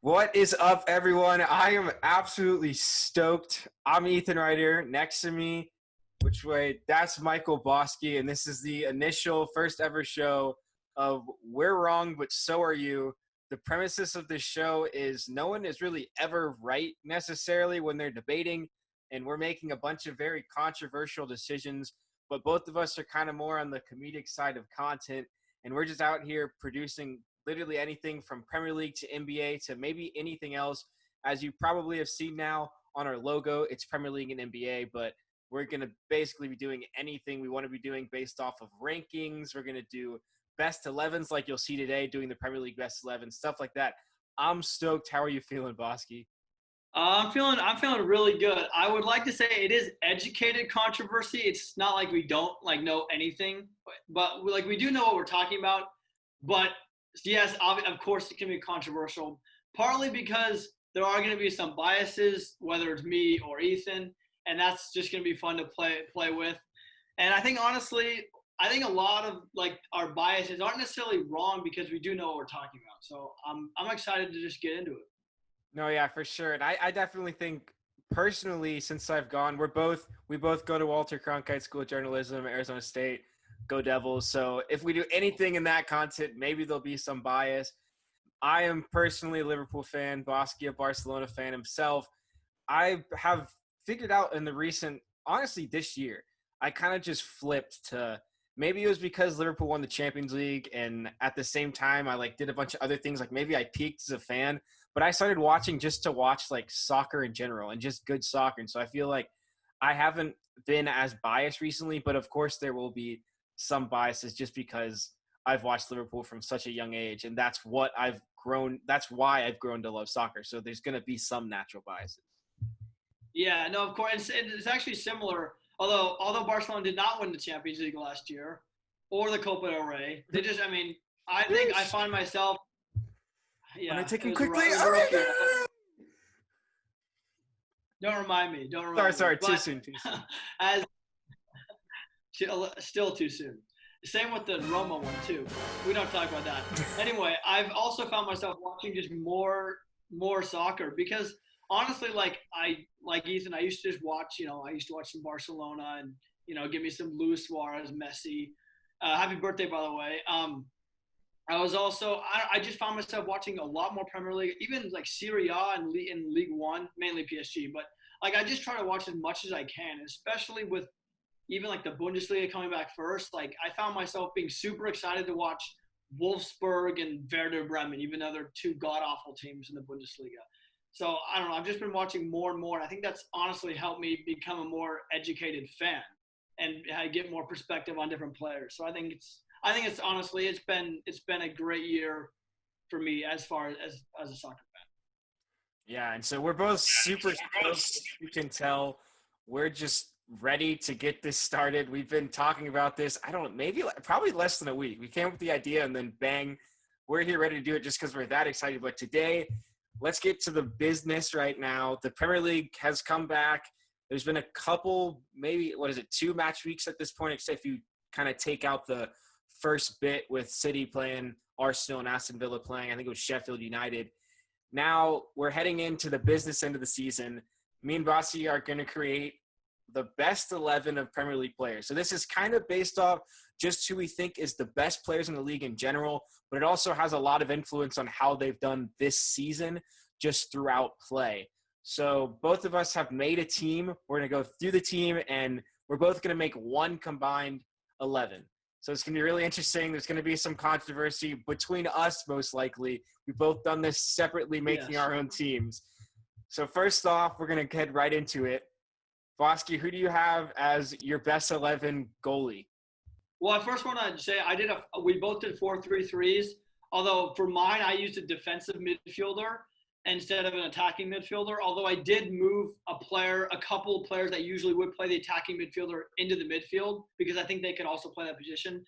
What is up, everyone? I am absolutely stoked. I'm Ethan right here. Next to me, which way? That's Michael Bosque, and this is the initial first ever show of We're Wrong, but So Are You. The premises of this show is no one is really ever right necessarily when they're debating, and we're making a bunch of very controversial decisions, but both of us are kind of more on the comedic side of content, and we're just out here producing literally anything from Premier League to NBA to maybe anything else. As you probably have seen now on our logo, it's Premier League and NBA, but we're going to basically be doing anything we want to be doing based off of rankings. We're going to do best 11s like you'll see today, doing the Premier League best 11, stuff like that. I'm stoked. How are you feeling, Bosque? I'm feeling really good. I would like to say it is educated controversy. It's not like we don't know anything, but we do know what we're talking about. But yes, of course it can be controversial, partly because there are going to be some biases, whether it's me or Ethan, and that's just going to be fun to play with. And I think honestly, a lot of our biases aren't necessarily wrong because we do know what we're talking about. So I'm excited to just get into it. No, yeah, for sure. And I definitely think personally, since I've gone, we both go to Walter Cronkite School of Journalism, Arizona State, go Devils. So if we do anything in that content, maybe there'll be some bias. I am personally a Liverpool fan, Bosque a Barcelona fan himself. I have figured out in the recent, honestly, this year, I kind of just flipped to maybe it was because Liverpool won the Champions League, and at the same time, I did a bunch of other things. Maybe I peaked as a fan, but I started watching just to watch soccer in general and just good soccer. And so I feel like I haven't been as biased recently, but of course there will be some biases just because I've watched Liverpool from such a young age, and that's what I've grown. That's why I've grown to love soccer. So there's going to be some natural biases. Yeah, no, of course, it's actually similar. Although Barcelona did not win the Champions League last year, or the Copa del Rey, they just, I think I find myself. Yeah, I'm taking it was quickly. it was a rough year. Don't remind me. Sorry, too soon. As still too soon. Same with the Roma one too. We don't talk about that. Anyway, I've also found myself watching just more soccer because honestly, like Ethan, I used to just watch. I used to watch some Barcelona and give me some Luis Suarez, Messi. Happy birthday, by the way. I just found myself watching a lot more Premier League, even Serie A and in League One, mainly PSG. But I just try to watch as much as I can, especially with even the Bundesliga coming back first. I found myself being super excited to watch Wolfsburg and Werder Bremen, even though they're two god-awful teams in the Bundesliga. So I don't know. I've just been watching more and more, and I think that's honestly helped me become a more educated fan and get more perspective on different players. So I think it's honestly it's been a great year for me as far as a soccer fan. Yeah, and so we're both super stoked. You can tell we're just ready to get this started. We've been talking about this, probably less than a week. We came up with the idea and then bang, we're here ready to do it just because we're that excited. But today, let's get to the business right now. The Premier League has come back. There's been a couple, maybe, 2 match weeks at this point, except if you kind of take out the first bit with City playing, Arsenal and Aston Villa playing. I think it was Sheffield United. Now we're heading into the business end of the season. Me and Bossi are going to create the best 11 of Premier League players. So this is kind of based off just who we think is the best players in the league in general, but it also has a lot of influence on how they've done this season just throughout play. So both of us have made a team. We're going to go through the team, and we're both going to make one combined 11. So it's going to be really interesting. There's going to be some controversy between us, most likely. We've both done this separately, making our own teams. So first off, we're going to head right into it. Bosque, who do you have as your best 11 goalie? Well, I first want to say we both did 4-3-3s. Although for mine, I used a defensive midfielder instead of an attacking midfielder. Although I did move a couple of players that usually would play the attacking midfielder into the midfield because I think they could also play that position.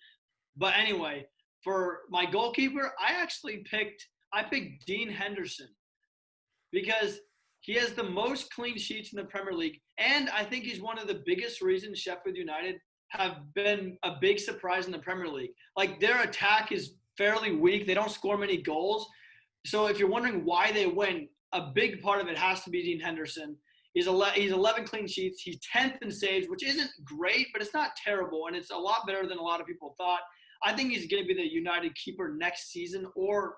But anyway, for my goalkeeper, I picked Dean Henderson because he has the most clean sheets in the Premier League, and I think he's one of the biggest reasons Sheffield United have been a big surprise in the Premier League. Their attack is fairly weak. They don't score many goals, So if you're wondering why they win, a big part of it has to be Dean Henderson. He's 11 clean sheets. He's 10th in saves, which isn't great, but it's not terrible, and it's a lot better than a lot of people thought. I think he's going to be the United keeper next season, or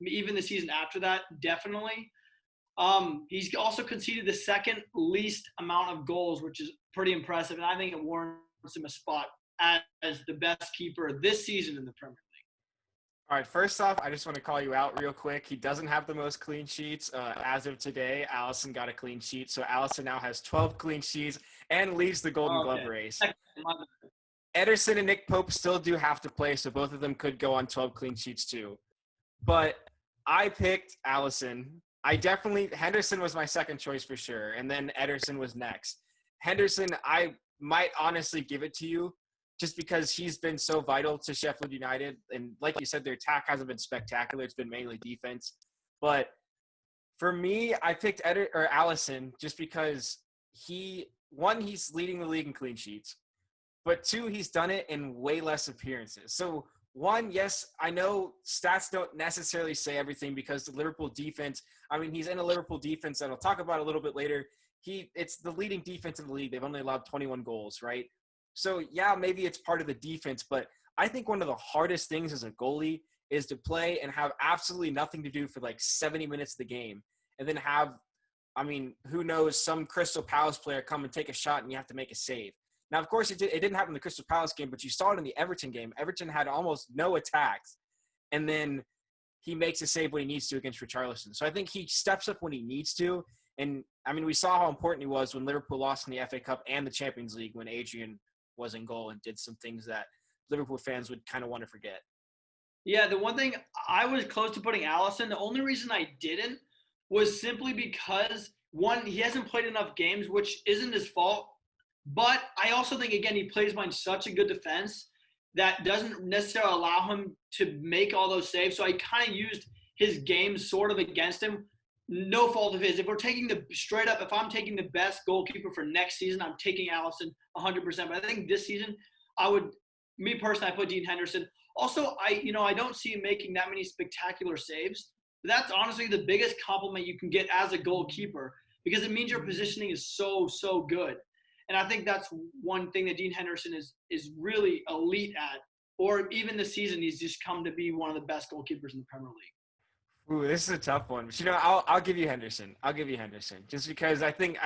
even the season after that, definitely. He's also conceded the second least amount of goals, which is pretty impressive, and I think it warrants him a spot as the best keeper this season in the Premier League. All right, first off, I just want to call you out real quick. He doesn't have the most clean sheets. As of today, Allison got a clean sheet. So Allison now has 12 clean sheets and leads the Golden Glove race. Ederson and Nick Pope still do have to play, so both of them could go on 12 clean sheets too. But I picked Allison. Henderson was my second choice for sure, and then Ederson was next. Henderson, I might honestly give it to you just because he's been so vital to Sheffield United. And like you said, their attack hasn't been spectacular. It's been mainly defense. But for me, I picked Allison just because he's leading the league in clean sheets. But two, he's done it in way less appearances. So one, yes, I know stats don't necessarily say everything because the Liverpool defense, he's in a Liverpool defense that I'll talk about a little bit later. It's the leading defense in the league. They've only allowed 21 goals, right? So, yeah, maybe it's part of the defense, but I think one of the hardest things as a goalie is to play and have absolutely nothing to do for like 70 minutes of the game and then have, who knows, some Crystal Palace player come and take a shot and you have to make a save. Now, of course, it didn't happen in the Crystal Palace game, but you saw it in the Everton game. Everton had almost no attacks, and then he makes a save when he needs to against Richarlison. So I think he steps up when he needs to, and, we saw how important he was when Liverpool lost in the FA Cup and the Champions League when Adrian was in goal and did some things that Liverpool fans would kind of want to forget. Yeah, the one thing I was close to putting Allison. The only reason I didn't was simply because, one, he hasn't played enough games, which isn't his fault. But I also think, again, he plays behind such a good defense that doesn't necessarily allow him to make all those saves. So I kind of used his game sort of against him. No fault of his. If we're taking if I'm taking the best goalkeeper for next season, I'm taking Allison 100%. But I think this season, I put Dean Henderson. Also, I don't see him making that many spectacular saves. But that's honestly the biggest compliment you can get as a goalkeeper because it means your positioning is so, so good. And I think that's one thing that Dean Henderson is really elite at. Or even this season, he's just come to be one of the best goalkeepers in the Premier League. Ooh, this is a tough one. But, I'll give you Henderson. Just because I think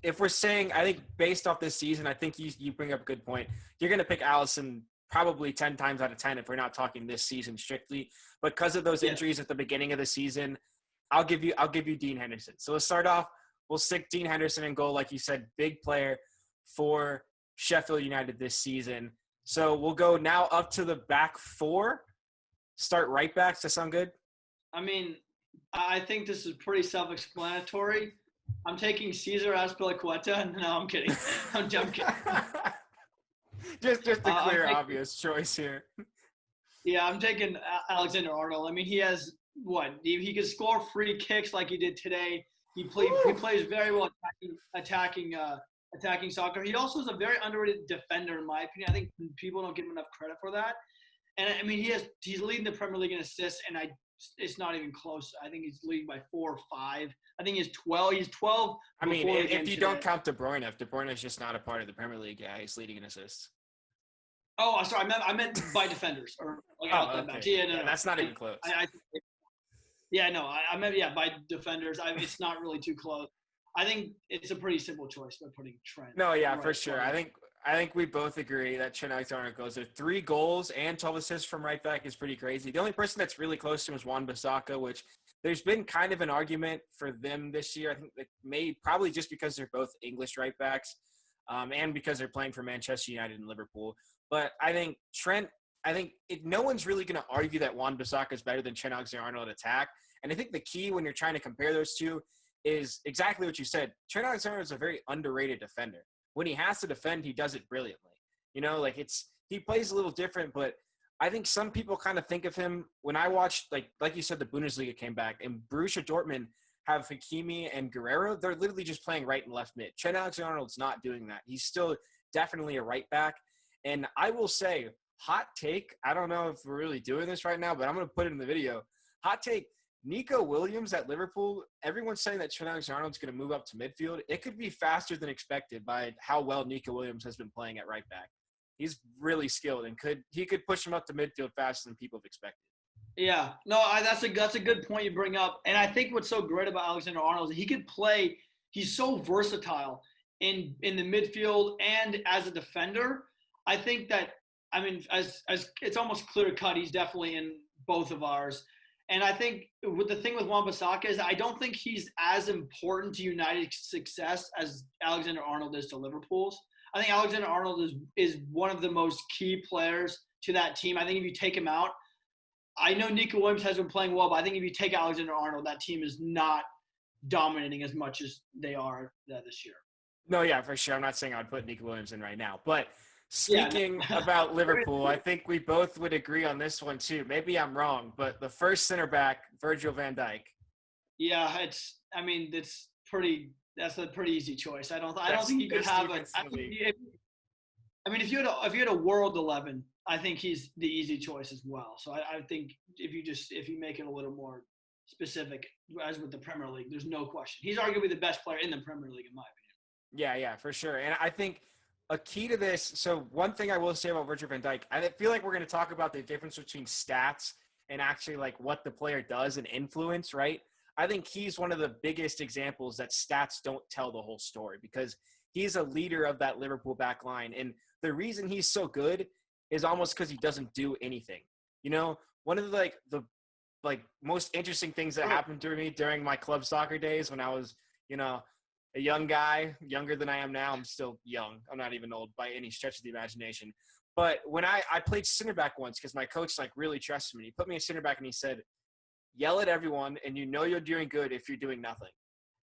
if we're saying, based off this season, I think you bring up a good point. You're going to pick Allison probably 10 times out of 10 if we're not talking this season strictly. Because of those injuries at the beginning of the season, I'll give you Dean Henderson. So let's start off. We'll stick Dean Henderson in goal, like you said, big player for Sheffield United this season. So we'll go now up to the back four. Start right backs. Does that sound good? I think this is pretty self-explanatory. I'm taking Cesar Azpilicueta. No, I'm kidding. I'm kidding. just a clear, obvious choice here. Yeah, I'm taking Alexander Arnold. He has what? He can score free kicks like he did today. He plays very well attacking soccer. He also is a very underrated defender, in my opinion. I think people don't give him enough credit for that. And he's leading the Premier League in assists, and it's not even close. I think he's leading by 4 or 5. I think he's 12. He's 12. If you don't count De Bruyne, if De Bruyne is just not a part of the Premier League, yeah, he's leading in assists. Oh, sorry. I meant by defenders. Okay. Yeah, no, that's not even close. I meant by defenders. It's not really too close. I think it's a pretty simple choice by putting Trent. No, yeah, for sure. I think we both agree that Trent Alexander goes there. 3 goals and 12 assists from right back is pretty crazy. The only person that's really close to him is Wan-Bissaka, which there's been kind of an argument for them this year. I think probably just because they're both English right backs and because they're playing for Manchester United and Liverpool. But I think no one's really going to argue that Wan-Bissaka is better than Trent Alexander-Arnold at attack. And I think the key when you're trying to compare those two is exactly what you said. Trent Alexander is a very underrated defender. When he has to defend, he does it brilliantly. He plays a little different, but I think some people kind of think of him when I watched, like you said, the Bundesliga came back and Borussia Dortmund have Hakimi and Guerrero. They're literally just playing right and left mid. Trent Alexander-Arnold's not doing that. He's still definitely a right back. And I will say, hot take, I don't know if we're really doing this right now, but I'm going to put it in the video. Hot take, Nico Williams at Liverpool, everyone's saying that Trent Alexander-Arnold's going to move up to midfield. It could be faster than expected by how well Nico Williams has been playing at right back. He's really skilled and he could push him up to midfield faster than people have expected. Yeah, no, that's a good point you bring up, and I think what's so great about Alexander-Arnold is he could play. He's so versatile in the midfield and as a defender. I think that as it's almost clear cut, he's definitely in both of ours. And I think with the thing with Wan-Bissaka is I don't think he's as important to United's success as Alexander-Arnold is to Liverpool's. I think Alexander-Arnold is one of the most key players to that team. I think if you take him out, I know Nico Williams has been playing well, but I think if you take Alexander-Arnold, that team is not dominating as much as they are this year. No, yeah, for sure. I'm not saying I'd put Nico Williams in right now. But speaking about Liverpool, I think we both would agree on this one too. Maybe I'm wrong, but the first center back, Virgil van Dijk. Yeah, that's a pretty easy choice. I don't think you could have if you had a world 11, I think he's the easy choice as well. So I think if you make it a little more specific, as with the Premier League, there's no question. He's arguably the best player in the Premier League, in my opinion. Yeah, for sure. And I think a key to this, so one thing I will say about Virgil van Dijk, I feel like we're going to talk about the difference between stats and actually like what the player does and influence, right? I think he's one of the biggest examples that stats don't tell the whole story because he's a leader of that Liverpool back line. And the reason he's so good is almost because he doesn't do anything. You know, one of the most interesting things that happened to me during my club soccer days when I was, a young guy, younger than I am now. I'm still young. I'm not even old by any stretch of the imagination. But when I played center back once because my coach really trusted me. He put me in center back and he said, yell at everyone and you're doing good if you're doing nothing.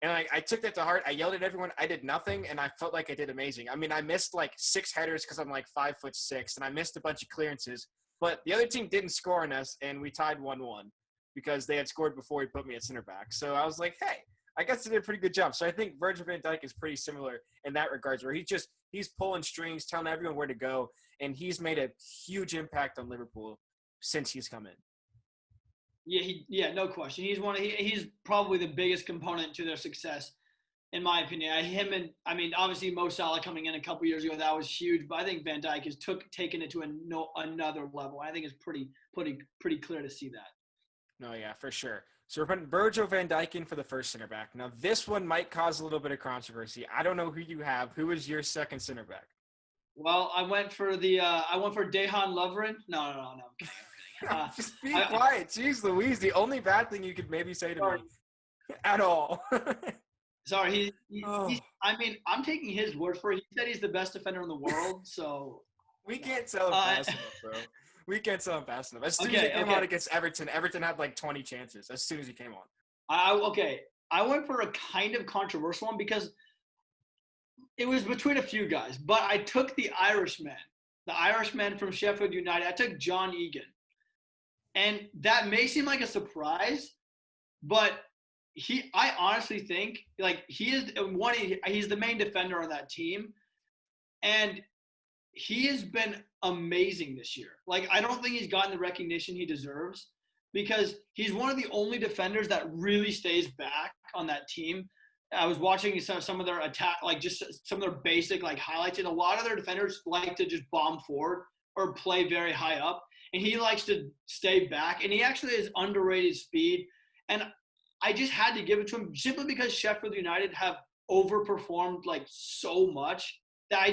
And I took that to heart. I yelled at everyone. I did nothing, and I felt like I did amazing. I mean, I missed 6 headers because I'm 5'6", and I missed a bunch of clearances. But the other team didn't score on us, and we tied 1-1 because they had scored before he put me at center back. So I was like, hey, I guess I did a pretty good job. So I think Virgil van Dijk is pretty similar in that regards, where he's pulling strings, telling everyone where to go, and he's made a huge impact on Liverpool since he's come in. Yeah, no question. He's probably the biggest component to their success, in my opinion. Obviously Mo Salah coming in a couple years ago, that was huge. But I think Van Dijk has taken it to another level. I think it's pretty clear to see that. No, yeah, for sure. So we're putting Virgil van Dijk in for the first center back. Now this one might cause a little bit of controversy. I don't know who you have. Who is your second center back? Well, I went for Dejan Lovren. No, I'm kidding. Just be quiet. Jeez Louise, the only bad thing you could maybe say to me at all. Sorry, I'm taking his word for it. He said he's the best defender in the world, so we can't sell him fast enough, bro. We can't sell him fast enough. As soon as he came on against Everton had 20 chances as soon as he came on. I went for a kind of controversial one because it was between a few guys, but I took the Irishman from Sheffield United. I took John Egan. And that may seem like a surprise, but I honestly think he's the main defender on that team, and he has been amazing this year. I don't think he's gotten the recognition he deserves because he's one of the only defenders that really stays back on that team. I was watching some of their attack, just some of their basic highlights, and a lot of their defenders like to just bomb forward or play very high up. And he likes to stay back. And he actually has underrated speed. And I just had to give it to him simply because Sheffield United have overperformed so much that I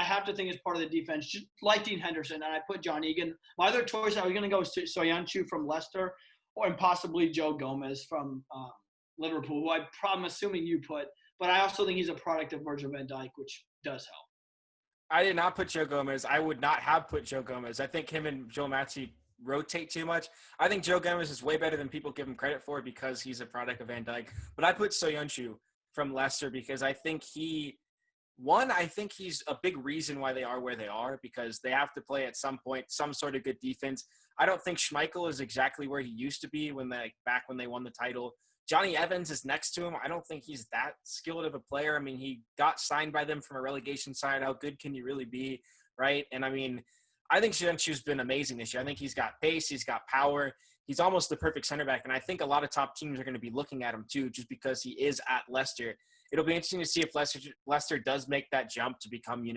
have to think it's part of the defense, just like Dean Henderson. And I put John Egan. My other choice, I was going to go Soyuncu from Leicester and possibly Joe Gomez from Liverpool, who I'm assuming you put. But I also think he's a product of Virgil van Dijk, which does help. I did not put Joe Gomez. I would not have put Joe Gomez. I think him and Joe Matip rotate too much. I think Joe Gomez is way better than people give him credit for because he's a product of Van Dijk. But I put Soyuncu from Leicester because I think he's a big reason why they are where they are because they have to play at some point some sort of good defense. I don't think Schmeichel is exactly where he used to be back when they won the title. Johnny Evans is next to him. I don't think he's that skilled of a player. I mean, he got signed by them from a relegation side. How good can you really be, right? And, I think Soyuncu's been amazing this year. I think he's got pace, he's got power. He's almost the perfect center back, and I think a lot of top teams are going to be looking at him too, just because he is at Leicester. It'll be interesting to see if Leicester does make that jump to become,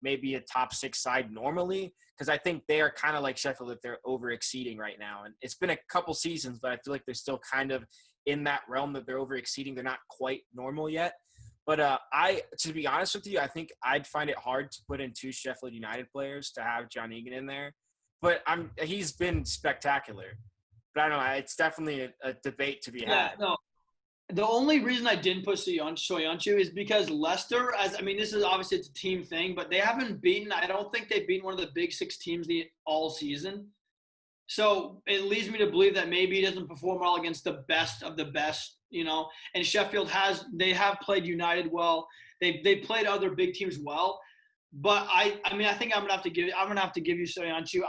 maybe a top 6 side normally, because I think they are kind of like Sheffield, that they're over exceeding right now. And it's been a couple seasons, but I feel like they're still kind of in that realm that they're over exceeding. They're not quite normal yet. But to be honest with you, I think I'd find it hard to put in 2 Sheffield United players to have John Egan in there. But he's been spectacular. But I don't know. It's definitely a debate to be had. No. The only reason I didn't put Soyuncu is because Leicester, this is obviously it's a team thing, but they haven't beaten. I don't think they've beaten one of the big 6 teams all season. So it leads me to believe that maybe he doesn't perform well against the best of the best, And Sheffield have played United well. They played other big teams well. But I think I'm gonna have to give you Soyuncu.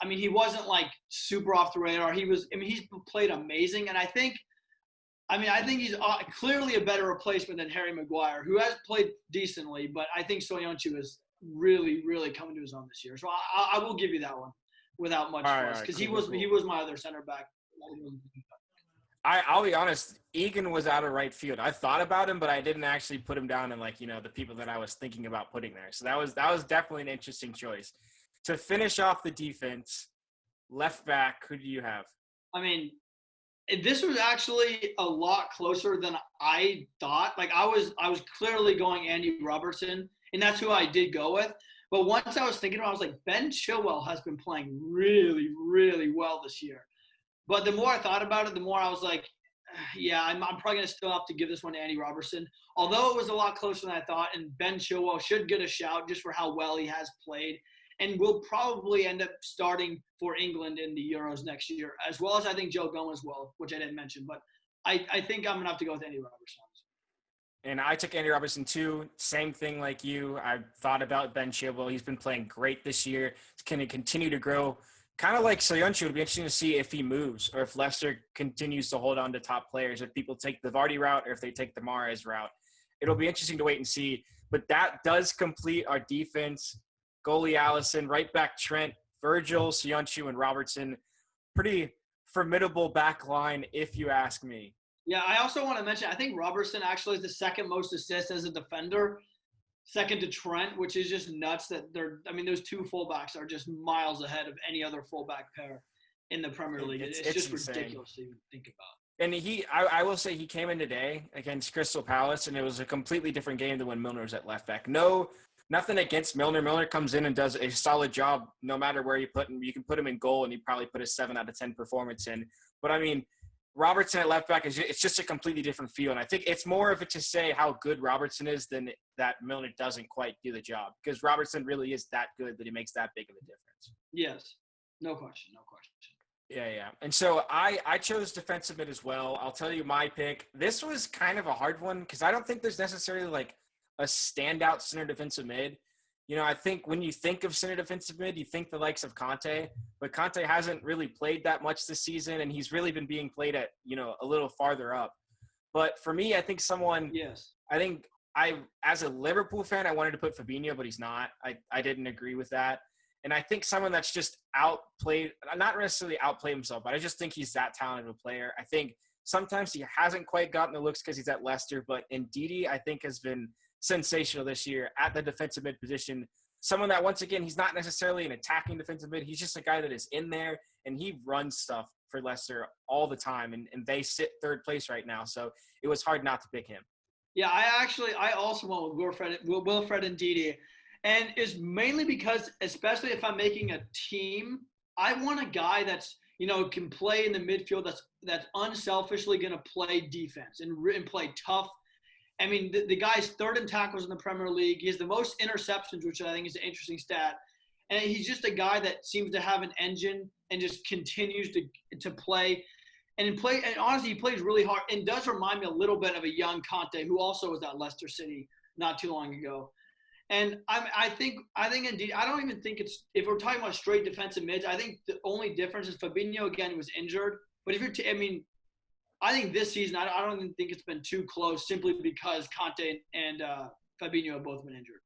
He wasn't like super off the radar. He's played amazing, and I think he's clearly a better replacement than Harry Maguire, who has played decently, but I think Soyuncu is really, really coming to his own this year. So I will give you that one without much fuss, because he was my other center back. I'll be honest, Egan was out of right field. I thought about him, but I didn't actually put him down in the people that I was thinking about putting there. So that was definitely an interesting choice. To finish off the defense, left back, who do you have? This was actually a lot closer than I thought. I was clearly going Andy Robertson, and that's who I did go with. But once I was thinking about it, I was like, Ben Chilwell has been playing really, really well this year. But the more I thought about it, the more I was like, yeah, I'm probably going to still have to give this one to Andy Robertson. Although it was a lot closer than I thought, and Ben Chilwell should get a shout just for how well he has played, and will probably end up starting for England in the Euros next year, as well as I think Joe Gomez will, which I didn't mention. But I think I'm going to have to go with Andy Robertson. And I took Andy Robertson too. Same thing like you. I thought about Ben Chilwell. He's been playing great this year. He's going to continue to grow. Kind of like Soyuncu, it'll be interesting to see if he moves or if Leicester continues to hold on to top players, if people take the Vardy route or if they take the Mahrez route. It'll be interesting to wait and see. But that does complete our defense. Goalie Allison, right back Trent, Virgil, Soyuncu, and Robertson. Pretty formidable back line, if you ask me. Yeah, I also want to mention, I think Robertson actually is the second most assists as a defender. Second to Trent, which is just nuts that those 2 fullbacks are just miles ahead of any other fullback pair in the Premier League. It's just insane. Ridiculous to even think about. And I will say he came in today against Crystal Palace, and it was a completely different game than when Milner was at left back. Nothing against Milner. Milner comes in and does a solid job no matter where you put him. You can put him in goal, and he probably put a 7 out of 10 performance in. But, Robertson at left back it's just a completely different feel. And I think it's more of it to say how good Robertson is than that Milner doesn't quite do the job, because Robertson really is that good that he makes that big of a difference. Yes. No question. Yeah. And so I chose defensive mid as well. I'll tell you my pick. This was kind of a hard one because I don't think there's necessarily like a standout center defensive mid. I think when you think of center defensive mid, you think the likes of Conte, but Conte hasn't really played that much this season, and he's really been being played at, a little farther up. But for me, I think as a Liverpool fan, I wanted to put Fabinho, but he's not. I didn't agree with that. And I think someone that's just outplayed, not necessarily outplayed himself, but I just think he's that talented of a player. I think sometimes he hasn't quite gotten the looks because he's at Leicester, but Ndidi, I think, has been sensational this year at the defensive mid position. Someone that, once again, he's not necessarily an attacking defensive mid. He's just a guy that is in there, and he runs stuff for Leicester all the time, and they sit 3rd place right now. So it was hard not to pick him. Yeah, I also went with Wilfred Ndidi, and it's mainly because, especially if I'm making a team, I want a guy that's can play in the midfield, that's unselfishly going to play defense and play tough. The guy's 3rd in tackles in the Premier League. He has the most interceptions, which I think is an interesting stat. And he's just a guy that seems to have an engine and just continues to play. And honestly, he plays really hard and does remind me a little bit of a young Conte, who also was at Leicester City not too long ago. And I think indeed, I don't even think it's – if we're talking about straight defensive mids, I think the only difference is Fabinho, again, was injured. But if you're I think this season, I don't even think it's been too close, simply because Conte and Fabinho have both been injured.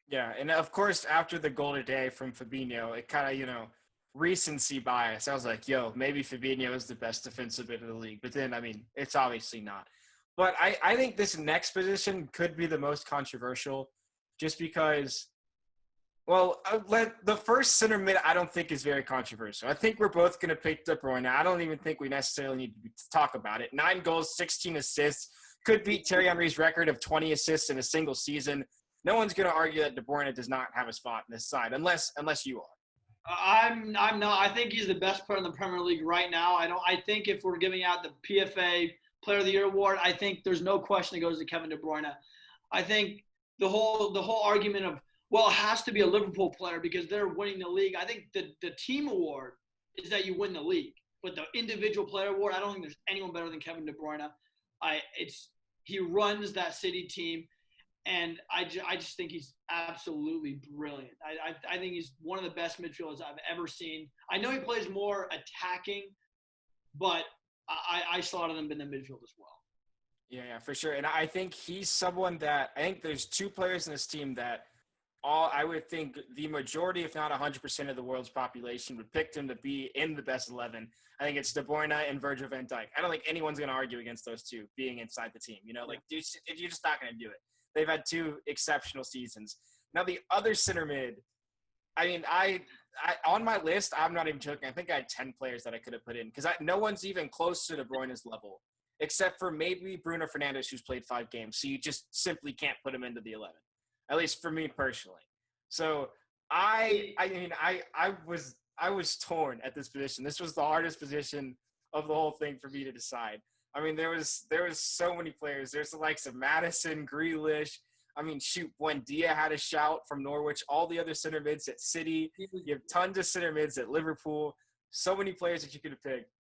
Yeah, and of course, after the goal today from Fabinho, it kind of, recency bias. I was like, yo, maybe Fabinho is the best defensive mid of the league. But then, I mean, it's obviously not. But I think this next position could be the most controversial just because, well, the first center mid I don't think is very controversial. I think we're both going to pick De Bruyne. I don't even think we necessarily need to talk about it. 9 goals, 16 assists, could beat Thierry Henry's record of 20 assists in a single season. No one's going to argue that De Bruyne does not have a spot in this side, unless you are. I'm not. I think he's the best player in the Premier League right now. I think if we're giving out the PFA Player of the Year award, I think there's no question it goes to Kevin De Bruyne. I think the whole argument of, well, it has to be a Liverpool player because they're winning the league. I think the team award is that you win the league, but the individual player award, I don't think there's anyone better than Kevin De Bruyne. He runs that City team. And I just think he's absolutely brilliant. I think he's one of the best midfielders I've ever seen. I know he plays more attacking, but I slotted him in the midfield as well. Yeah, for sure. And I think he's someone that I think there's 2 players in this team that I would think the majority, if not 100% of the world's population would pick him to be in the best 11. I think it's De Bruyne and Virgil van Dijk. I don't think anyone's going to argue against those 2 being inside the team. Like, you're just not going to do it. They've had 2 exceptional seasons. Now, the other center mid, I mean, I on my list, I'm not even joking. I think I had 10 players that I could have put in because no one's even close to De Bruyne's level, except for maybe Bruno Fernandes, who's played 5 games. So you just simply can't put him into the 11, at least for me personally. So I was torn at this position. This was the hardest position of the whole thing for me to decide. I mean, there was so many players. There's the likes of Madison, Grealish. I mean, shoot, Buendia had a shout from Norwich. All the other center mids at City. You have tons of center mids at Liverpool. So many players that you could have picked.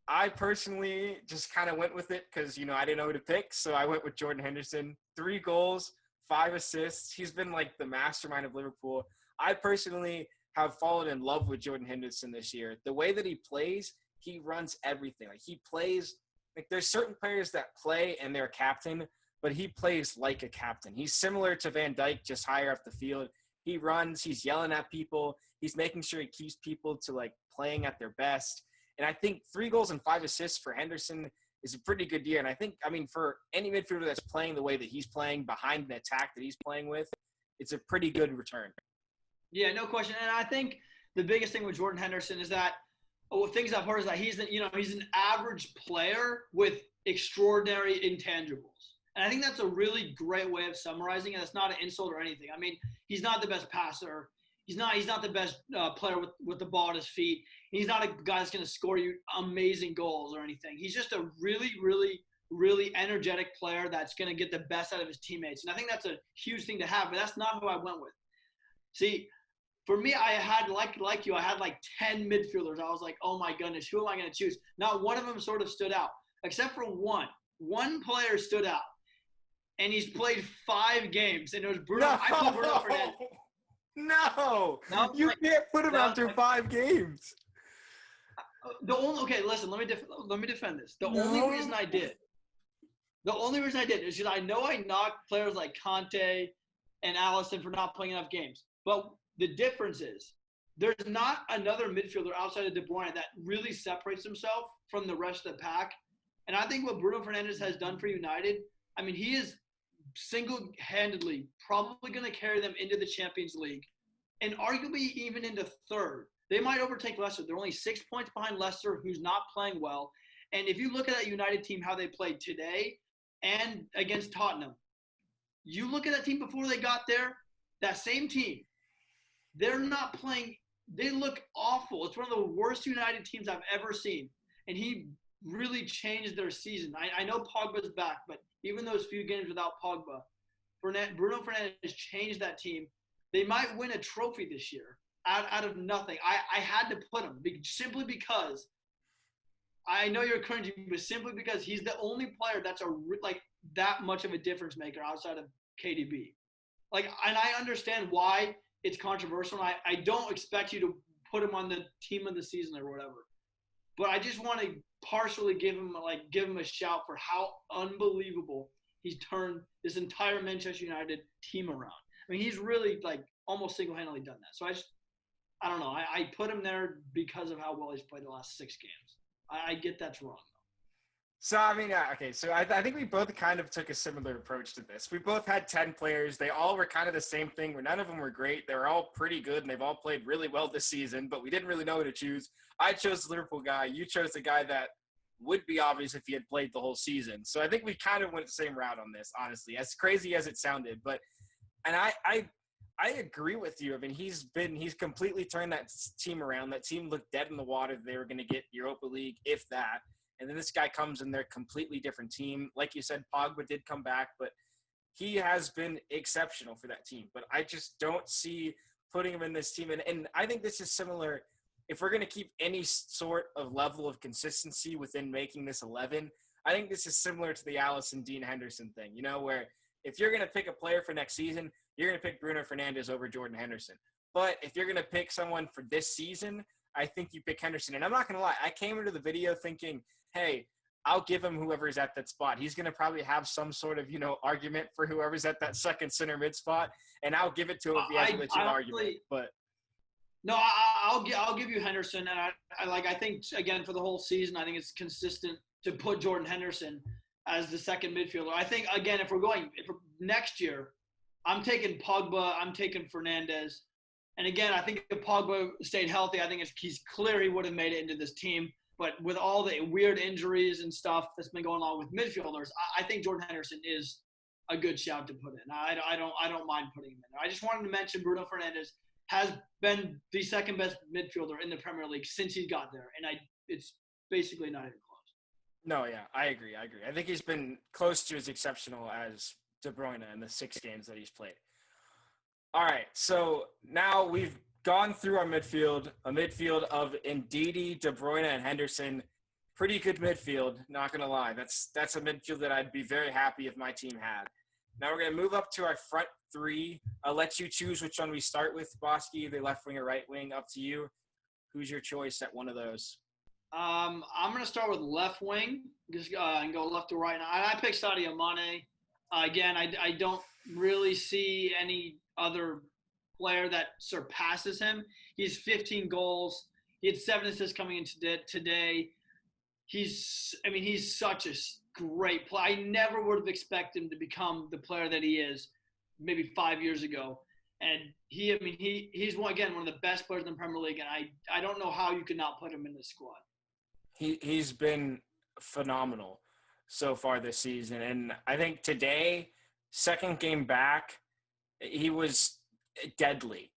I personally just kind of went with it because, I didn't know who to pick. So I went with Jordan Henderson. 3 goals, 5 assists. He's been like the mastermind of Liverpool. I personally have fallen in love with Jordan Henderson this year. The way that he plays, he runs everything. Like, he plays – like, there's certain players that play and they're a captain, but he plays like a captain. He's similar to Van Dijk, just higher up the field. He runs, he's yelling at people. He's making sure he keeps people to, like, playing at their best. And I think 3 goals and 5 assists for Henderson is a pretty good year. And I think, for any midfielder that's playing the way that he's playing behind an attack that he's playing with, it's a pretty good return. Yeah, no question. And I think the biggest thing with Jordan Henderson is that things I've heard is that he's an average player with extraordinary intangibles. And I think that's a really great way of summarizing it. It's not an insult or anything. I mean, he's not the best passer. He's not the best player with the ball at his feet. He's not a guy that's going to score you amazing goals or anything. He's just a really, really, really energetic player that's going to get the best out of his teammates. And I think that's a huge thing to have, but that's not who I went with. See, for me, I had, like you, I had like 10 midfielders. I was like, oh my goodness, who am I going to choose? Not one of them sort of stood out, except for one. One player stood out, and he's played 5 games, and it was Bruno. No! I put Bruno Fernandes. No, you can't put him after 5 games. Listen, let me defend this. The only reason I did is because I know I knocked players like Conte and Alisson for not playing enough games, but the difference is there's not another midfielder outside of De Bruyne that really separates himself from the rest of the pack. And I think what Bruno Fernandes has done for United, I mean, he is single-handedly probably going to carry them into the Champions League and arguably even into 3rd. They might overtake Leicester. They're only 6 points behind Leicester, who's not playing well. And if you look at that United team, how they played today and against Tottenham, you look at that team before they got there, that same team, they're not playing – they look awful. It's one of the worst United teams I've ever seen. And he really changed their season. I know Pogba's back, but even those few games without Pogba, Bruno Fernandes changed that team. They might win a trophy this year out of nothing. I had to put him simply because I know you're cringing, but simply because he's the only player that's that much of a difference maker outside of KDB. And I understand why it's controversial. And I don't expect you to put him on the team of the season or whatever. But I just want to partially give him a shout for how unbelievable he's turned this entire Manchester United team around. I mean, he's really like almost single-handedly done that. So I don't know. I put him there because of how well he's played the last 6 games. I get that's wrong. So, I mean, okay, so I think we both kind of took a similar approach to this. We both had 10 players. They all were kind of the same thing, where none of them were great. They were all pretty good, and they've all played really well this season, but we didn't really know who to choose. I chose the Liverpool guy. You chose the guy that would be obvious if he had played the whole season. So I think we kind of went the same route on this, honestly, as crazy as it sounded. But and I agree with you. I mean, he's completely turned that team around. That team looked dead in the water. They were going to get Europa League, if that. And then this guy comes in, they're a completely different team. Like you said, Pogba did come back, but he has been exceptional for that team. But I just don't see putting him in this team. And I think this is similar. If we're going to keep any sort of level of consistency within making this 11, I think this is similar to the Alisson Dean Henderson thing, you know, where if you're going to pick a player for next season, you're going to pick Bruno Fernandes over Jordan Henderson. But if you're going to pick someone for this season, I think you pick Henderson. And I'm not going to lie, I came into the video thinking, hey, I'll give him whoever's at that spot. He's going to probably have some sort of, argument for whoever's at that second center mid spot, and I'll give it to him if he has a legit argument. But no, I'll give you Henderson, and I think again for the whole season, I think it's consistent to put Jordan Henderson as the second midfielder. I think again if we're next year, I'm taking Pogba, I'm taking Fernandes, and again I think if Pogba stayed healthy, I think he's clear he would have made it into this team. But with all the weird injuries and stuff that's been going on with midfielders, I think Jordan Henderson is a good shout to put in. I don't mind putting him in there. I just wanted to mention Bruno Fernandes has been the second best midfielder in the Premier League since he got there, and it's basically not even close. No, yeah, I agree. I think he's been close to as exceptional as De Bruyne in the 6 games that he's played. All right, so now we've gone through our midfield, a midfield of Ndidi, De Bruyne, and Henderson. Pretty good midfield, not going to lie. That's a midfield that I'd be very happy if my team had. Now we're going to move up to our front 3. I'll let you choose which one we start with, Bosque, either left wing or right wing, up to you. Who's your choice at one of those? I'm going to start with left wing and go left to right. And I picked Sadio Mane. Again, I don't really see any other player that surpasses him. He's 15 goals. He had 7 assists coming in today. He's such a great player. I never would have expected him to become the player that he is maybe 5 years ago. And he's one of the best players in the Premier League. And I don't know how you could not put him in the squad. He's been phenomenal so far this season. And I think today, second game back, he was deadly.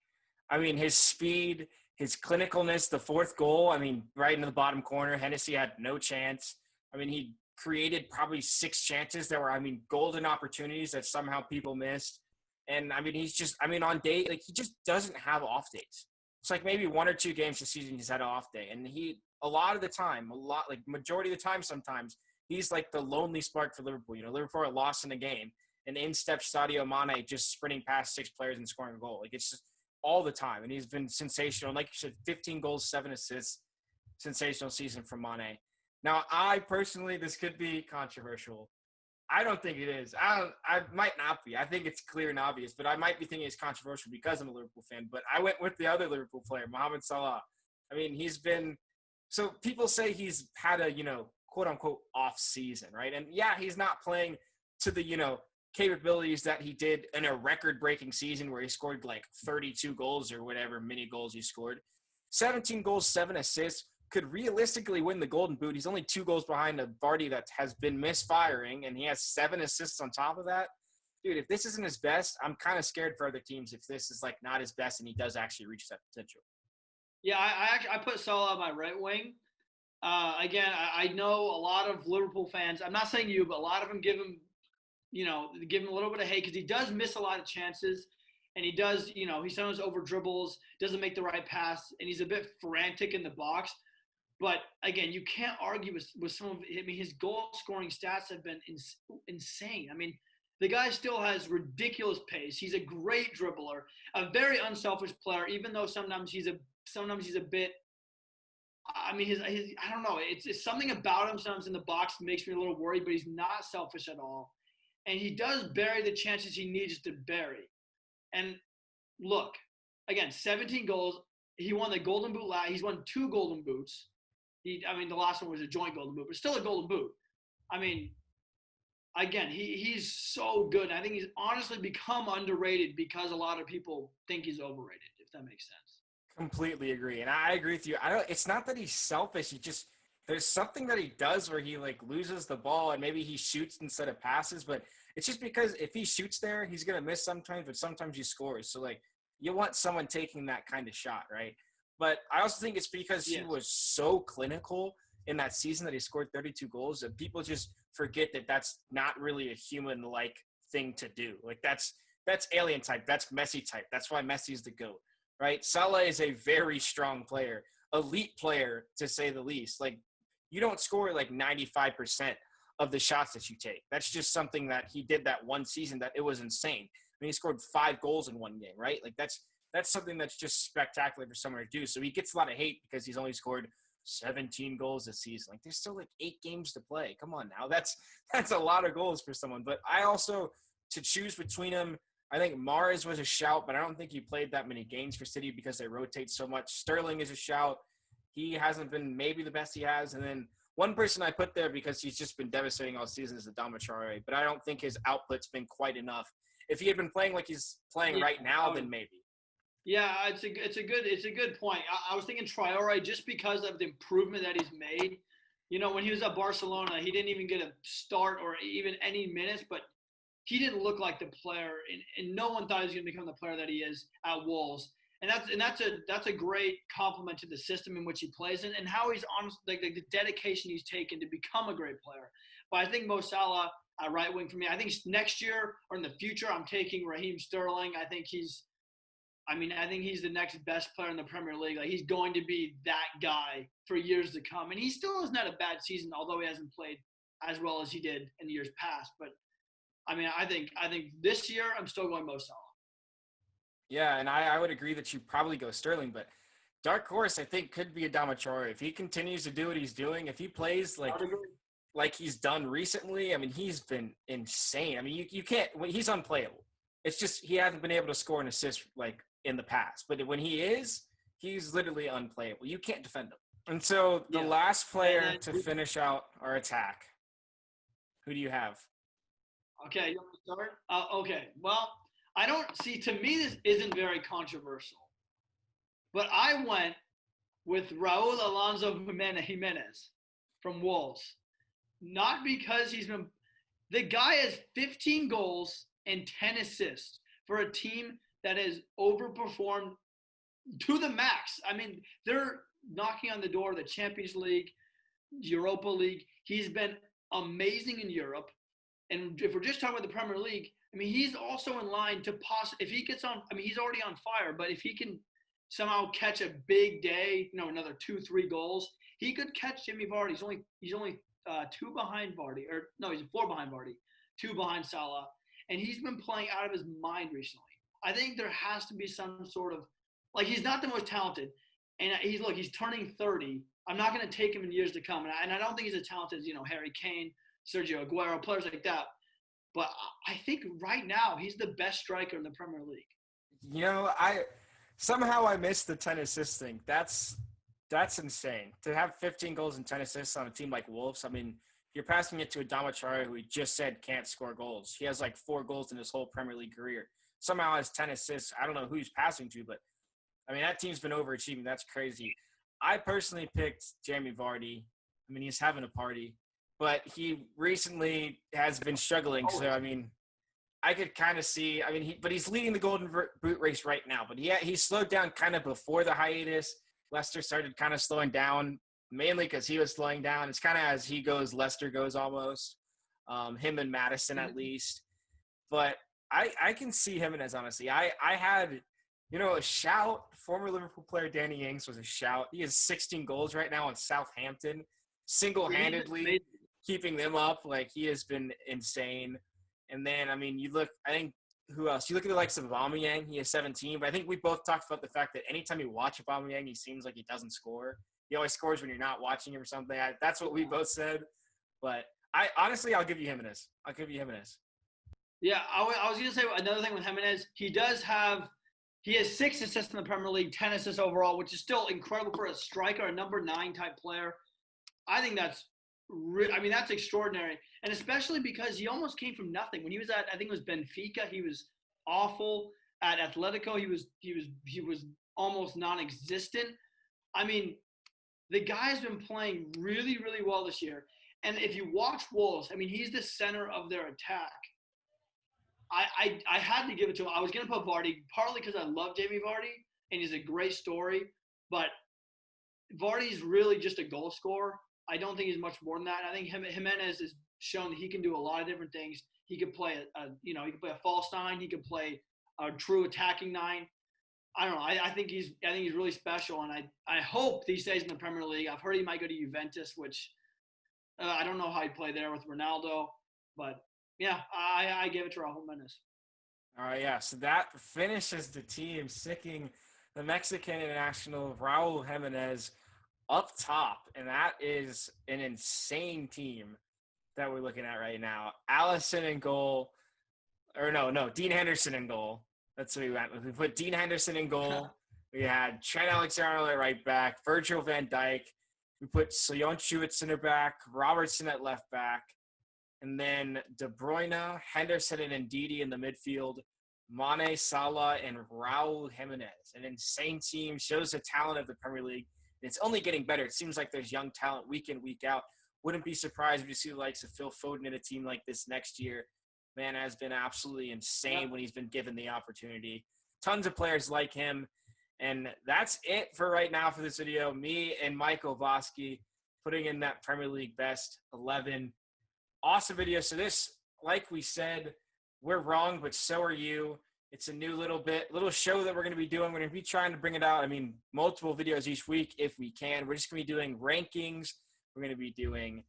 I mean, his speed, his clinicalness, the 4th goal, right into the bottom corner, Hennessy had no chance. He created probably 6 chances that were, golden opportunities that somehow people missed. And, he's just, on day, he just doesn't have off days. It's like maybe 1 or 2 games this season he's had an off day. And majority of the time sometimes, he's like the lonely spark for Liverpool. Liverpool are lost in a game. And in steps Sadio Mane just sprinting past 6 players and scoring a goal. It's just all the time. And he's been sensational. Like you said, 15 goals, 7 assists. Sensational season from Mane. Now, I personally, this could be controversial. I don't think it is. I might not be. I think it's clear and obvious. But I might be thinking it's controversial because I'm a Liverpool fan. But I went with the other Liverpool player, Mohamed Salah. He's been – so people say he's had a, quote-unquote off season, right? And, yeah, he's not playing to the, capabilities that he did in a record-breaking season where he scored like 32 goals or whatever mini goals he scored. 17 goals, 7 assists, could realistically win the Golden Boot. He's only 2 goals behind a Vardy that has been misfiring, and he has 7 assists on top of that. Dude, if this isn't his best, I'm kind of scared for other teams if this is like not his best and he does actually reach that potential. Yeah, I put Salah on my right wing. Again, I know a lot of Liverpool fans, I'm not saying you, but a lot of them give him a little bit of hate because he does miss a lot of chances, and he does, he sometimes over dribbles, doesn't make the right pass, and he's a bit frantic in the box. But again, you can't argue with some of his goal scoring stats have been insane. The guy still has ridiculous pace. He's a great dribbler, a very unselfish player, even though sometimes he's a bit. I don't know. It's something about him sometimes in the box makes me a little worried, but he's not selfish at all. And he does bury the chances he needs to bury. And look, again, 17 goals. He won the Golden Boot. He's won 2 Golden Boots. The last one was a joint Golden Boot, but still a Golden Boot. I mean, again, he's so good. I think he's honestly become underrated because a lot of people think he's overrated, if that makes sense. Completely agree. And I agree with you. It's not that he's selfish. There's something that he does where he like loses the ball and maybe he shoots instead of passes, but it's just because if he shoots there, he's going to miss sometimes, but sometimes he scores. So like you want someone taking that kind of shot, right? But I also think it's because he was so clinical in that season that he scored 32 goals that people just forget that that's not really a human-like thing to do. Like that's alien type. That's Messi type. That's why Messi's the GOAT, right? Salah is a very strong player, elite player to say the least. Like you don't score like 95% of the shots that you take. That's just something that he did that one season that it was insane. I mean, he scored 5 goals in one game, right? Like that's something that's just spectacular for someone to do. So he gets a lot of hate because he's only scored 17 goals this season. Like there's still like 8 games to play. Come on now. That's a lot of goals for someone. But I also, to choose between them, I think Mahrez was a shout, but I don't think he played that many games for City because they rotate so much. Sterling is a shout. He hasn't been maybe the best he has. And then one person I put there because he's just been devastating all season is Adama Traore, but I don't think his output's been quite enough. If he had been playing like he's playing right now, then maybe. Yeah, it's a good point. I was thinking Traore just because of the improvement that he's made. You know, when he was at Barcelona, he didn't even get a start or even any minutes, but he didn't look like the player, and no one thought he was going to become the player that he is at Wolves. And that's a great compliment to the system in which he plays in and how he's honest, like the dedication he's taken to become a great player. But I think Mo Salah at right wing for me. I think next year or in the future, I'm taking Raheem Sterling. I think he's the next best player in the Premier League. Like he's going to be that guy for years to come. And he still hasn't had a bad season, although he hasn't played as well as he did in the years past. But I mean, I think this year I'm still going Mo Salah. Yeah, and I would agree that you probably go Sterling, but dark horse I think could be Adama Traore. If he continues to do what he's doing, if he plays like he's done recently, I mean, he's been insane. I mean, you can't – he's unplayable. It's just he hasn't been able to score an assist like in the past. But when he is, he's literally unplayable. You can't defend him. And so the last player to finish out our attack, who do you have? Okay, you want to start? Okay, well, I don't – see, to me this isn't very controversial. But I went with Raul Alonso Jimenez from Wolves. Not because he's been – the guy has 15 goals and 10 assists for a team that has overperformed to the max. I mean, they're knocking on the door of the Champions League, Europa League. He's been amazing in Europe. And if we're just talking about the Premier League, I mean, he's also in line to if he gets on, I mean, he's already on fire, but if he can somehow catch a big day, another 2-3 goals, he could catch Jimmy Vardy. He's only 2 behind Vardy, or no, he's 4 behind Vardy, 2 behind Salah. And he's been playing out of his mind recently. I think there has to be some sort of, like, he's not the most talented. And he's turning 30. I'm not going to take him in years to come. And I don't think he's as talented as, Harry Kane, Sergio Aguero, players like that. But I think right now he's the best striker in the Premier League. I missed the 10 assists thing. That's insane. To have 15 goals and 10 assists on a team like Wolves, I mean, you're passing it to Adama Traore, who he just said can't score goals. He has like 4 goals in his whole Premier League career. Somehow has 10 assists. I don't know who he's passing to, but, I mean, that team's been overachieving. That's crazy. I personally picked Jamie Vardy. I mean, he's having a party. But he recently has been struggling. So, I mean, I could kind of see – I mean, he's leading the Golden Boot race right now. But he slowed down kind of before the hiatus. Leicester started kind of slowing down, mainly because he was slowing down. It's kind of as he goes, Leicester goes almost, him and Madison at least. But I can see Jimenez, honestly. I had, a shout. Former Liverpool player Danny Ings was a shout. He has 16 goals right now on Southampton, single-handedly keeping them up. Like, he has been insane. And then, I mean, I think, who else? You look at the likes of Aubameyang, he has 17, but I think we both talked about the fact that anytime you watch Aubameyang, he seems like he doesn't score. He always scores when you're not watching him or something. That's what we both said. But I'll give you Jimenez. Yeah, I was gonna say another thing with Jimenez. He has 6 assists in the Premier League, 10 assists overall, which is still incredible for a striker, a number 9 type player. I think that's extraordinary, and especially because he almost came from nothing. When he was at, I think it was Benfica, he was awful. At Atletico, he was almost non-existent. I mean, the guy's been playing really, really well this year. And if you watch Wolves, I mean, he's the center of their attack. I had to give it to him. I was going to put Vardy, partly because I love Jamie Vardy, and he's a great story. But Vardy's really just a goal scorer. I don't think he's much more than that. I think Jimenez has shown that he can do a lot of different things. He could play he can play a false nine. He could play a true attacking nine. I don't know. I think he's really special, and I hope he stays in the Premier League. I've heard he might go to Juventus, which I don't know how he'd play there with Ronaldo, but yeah, I gave it to Raul Jimenez. All right, yeah. So that finishes the team, sicking the Mexican international Raul Jimenez up top, and that is an insane team that we're looking at right now. Allison in goal, or no, Dean Henderson in goal. That's what we went with. We put Dean Henderson in goal. We had Trent Alexander at right back, Virgil van Dijk. We put Soyuncu at center back, Robertson at left back, and then De Bruyne, Henderson, and Ndidi in the midfield. Mane, Salah, and Raul Jimenez. An insane team. Shows the talent of the Premier League. It's only getting better. It seems like there's young talent week in, week out. Wouldn't be surprised if you see the likes of Phil Foden in a team like this next year. Man has been absolutely insane when he's been given the opportunity. Tons of players like him. And that's it for right now for this video. Me and Michael Bosque putting in that Premier League best 11. Awesome video. So this, like we said, we're wrong, but so are you. It's a new little show that we're going to be doing. We're going to be trying to bring it out. I mean, multiple videos each week if we can. We're just going to be doing rankings. We're going to be doing,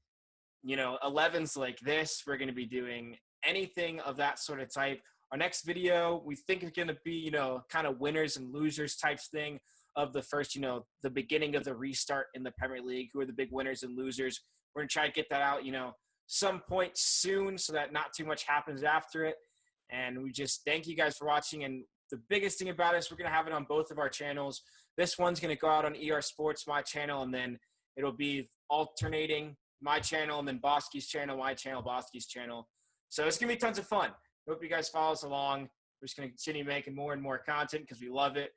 11s like this. We're going to be doing anything of that sort of type. Our next video, we think is going to be, kind of winners and losers types thing of the first, the beginning of the restart in the Premier League. Who are the big winners and losers? We're going to try to get that out, some point soon so that not too much happens after it. And we just thank you guys for watching. And the biggest thing about us, we're going to have it on both of our channels. This one's going to go out on ER Sports, my channel, and then it'll be alternating my channel and then Bosque's channel, my channel, Bosque's channel. So it's going to be tons of fun. Hope you guys follow us along. We're just going to continue making more and more content because we love it.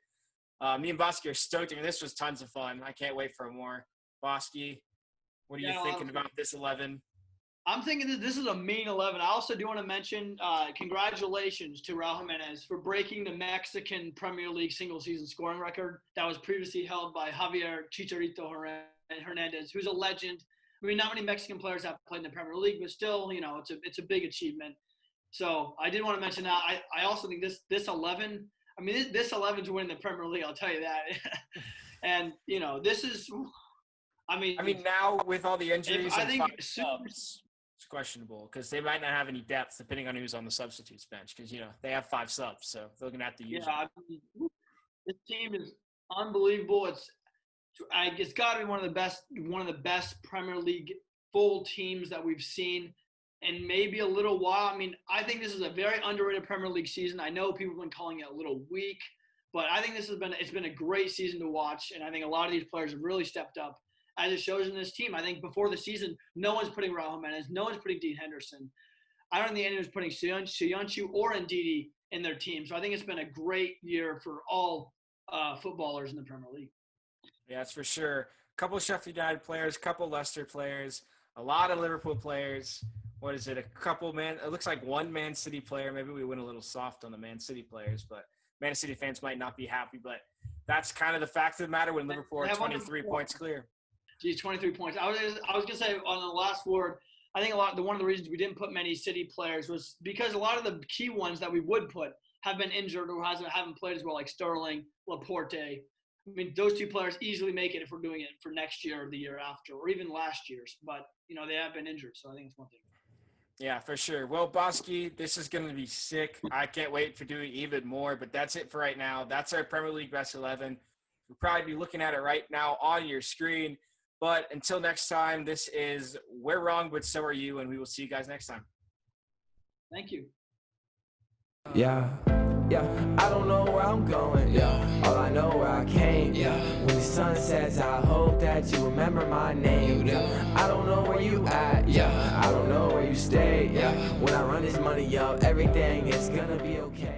Me and Bosque are stoked. I mean, this was tons of fun. I can't wait for more. Bosque, what are you thinking about this 11? I'm thinking that this is a mean 11. I also do want to mention congratulations to Raul Jimenez for breaking the Mexican Premier League single-season scoring record that was previously held by Javier Chicharito Hernandez, who's a legend. I mean, not many Mexican players have played in the Premier League, but still, it's a big achievement. So I did want to mention that. I also think this 11. I mean, this 11 to win the Premier League. I'll tell you that. And this is. I mean, now with all the injuries, I think subs, it's questionable because they might not have any depth depending on who's on the substitutes bench because they have 5 subs, so they're gonna have to use. Yeah, this team is unbelievable. It's got to be one of the best Premier League full teams that we've seen in maybe a little while. I mean, I think this is a very underrated Premier League season. I know people have been calling it a little weak, but I think it's been a great season to watch, and I think a lot of these players have really stepped up. As it shows in this team, I think before the season, no one's putting Raul Jimenez, no one's putting Dean Henderson. I don't think anyone's putting Soyuncu or Ndidi in their team. So I think it's been a great year for all footballers in the Premier League. Yeah, that's for sure. A couple of Sheffield United players, a couple Leicester players, a lot of Liverpool players. What is it? It looks like one Man City player. Maybe we went a little soft on the Man City players, but Man City fans might not be happy. But that's kind of the fact of the matter when Liverpool are 23 points clear. Geez, 23 points. I was gonna say on the last word. I think one of the reasons we didn't put many City players was because a lot of the key ones that we would put have been injured or haven't played as well, like Sterling, Laporte. I mean, those 2 players easily make it if we're doing it for next year or the year after, or even last year's. But they have been injured, so I think it's one thing. Yeah, for sure. Well, Bosque, this is going to be sick. I can't wait for doing even more. But that's it for right now. That's our Premier League best 11. You'll probably be looking at it right now on your screen. But until next time, this is We're Wrong, but So Are You, and we will see you guys next time. Thank you. Yeah, yeah, I don't know where I'm going, yeah, all I know where I came, yeah, when the sun sets, I hope that you remember my name, yeah, I don't know where you at, yeah, I don't know where you stay, yeah, when I run this money up, everything is gonna be okay.